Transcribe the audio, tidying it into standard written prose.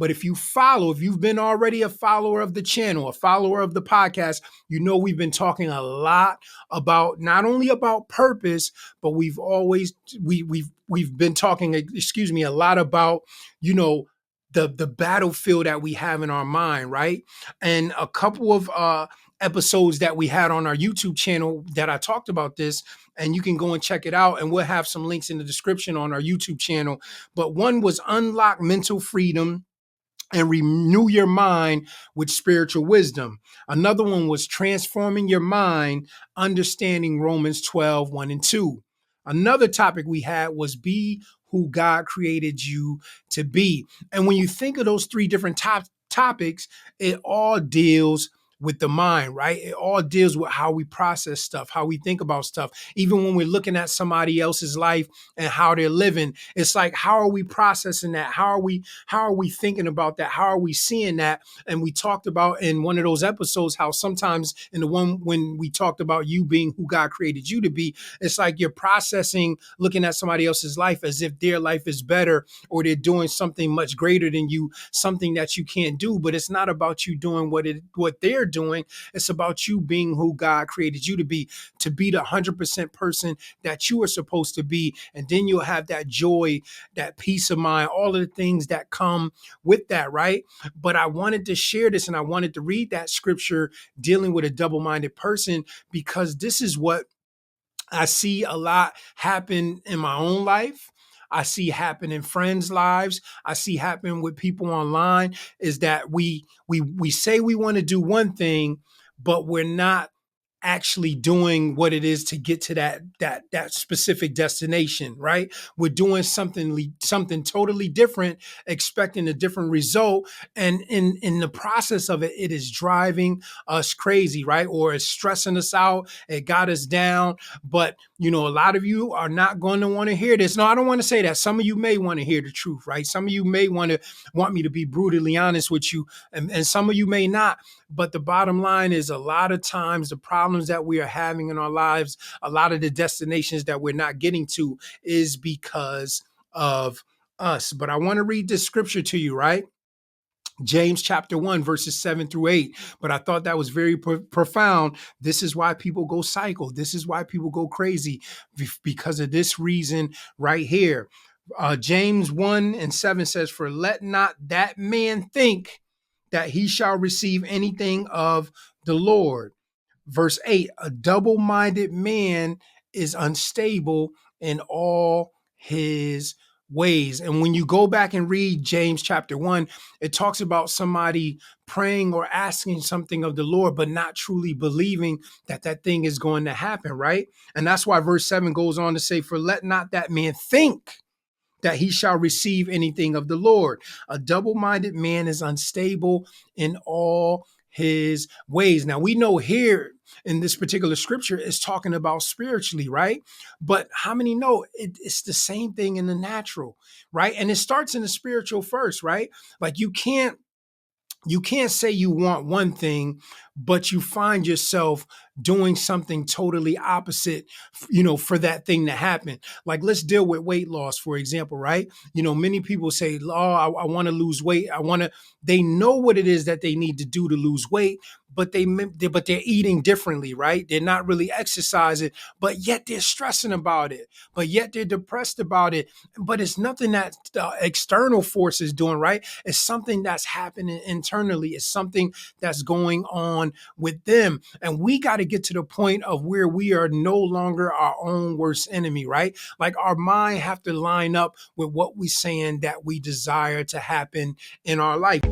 But if you've been already a follower of the channel, a follower of the podcast, you know we've been talking a lot about not only about purpose, but we've been talking, a lot about, the battlefield that we have in our mind, right? And a couple of episodes that we had on our YouTube channel that I talked about this, and you can go and check it out. And we'll have some links in the description on our YouTube channel. But one was unlock mental freedom and renew your mind with spiritual wisdom. Another one was transforming your mind, understanding Romans 12, 1 and 2. Another topic we had was be who God created you to be. And when you think of those three different topics, it all deals with the mind, right? It all deals with how we process stuff, how we think about stuff. Even when we're looking at somebody else's life and how they're living, it's like, how are we processing that? How are we thinking about that? How are we seeing that? And we talked about in one of those episodes how sometimes in the one when we talked about you being who God created you to be, it's like you're processing looking at somebody else's life as if their life is better or they're doing something much greater than you, something that you can't do. But it's not about you doing what they're doing. It's about you being who God created you to be the 100% person that you are supposed to be. And then you'll have that joy, that peace of mind, all of the things that come with that, right? But I wanted to share this and I wanted to read that scripture dealing with a double-minded person, because this is what I see a lot happen in my own life. I see happen in friends' lives. I see happen with people online, is that we say we want to do one thing, but we're not actually doing what it is to get to that specific destination, right? We're doing something totally different, expecting a different result, and in the process of it, it is driving us crazy, right? Or it's stressing us out. It got us down. But a lot of you are not going to want to hear this. No, I don't want to say that. Some of you may want to hear the truth, right? Some of you may want me to be brutally honest with you, and some of you may not. But the bottom line is, a lot of times the problems that we are having in our lives, a lot of the destinations that we're not getting to, is because of us. But I want to read this scripture to you, right? James chapter 1, verses 7 through 8. But I thought that was very profound. This is why people go psycho. This is why people go crazy, because of this reason right here. James 1 and 7 says, "For let not that man think that he shall receive anything of the Lord." Verse 8, "A double-minded man is unstable in all his ways." And when you go back and read James chapter 1, it talks about somebody praying or asking something of the Lord, but not truly believing that thing is going to happen, right? And that's why verse 7 goes on to say, "For let not that man think that he shall receive anything of the Lord. A double-minded man is unstable in all his ways." Now, we know here in this particular scripture is talking about spiritually, right? But how many know it's the same thing in the natural, right? And it starts in the spiritual first, right? Like you can't say you want one thing, but you find yourself doing something totally opposite, for that thing to happen. Like, let's deal with weight loss, for example, right? Many people say, "Oh, I want to lose weight. They know what it is that they need to do to lose weight, but they're eating differently, right? They're not really exercising, but yet they're stressing about it, but yet they're depressed about it. But it's nothing that the external force is doing, right? It's something that's happening internally. It's something that's going on with them. And we got to get to the point of where we are no longer our own worst enemy, right? Like our mind have to line up with what we're saying that we desire to happen in our life.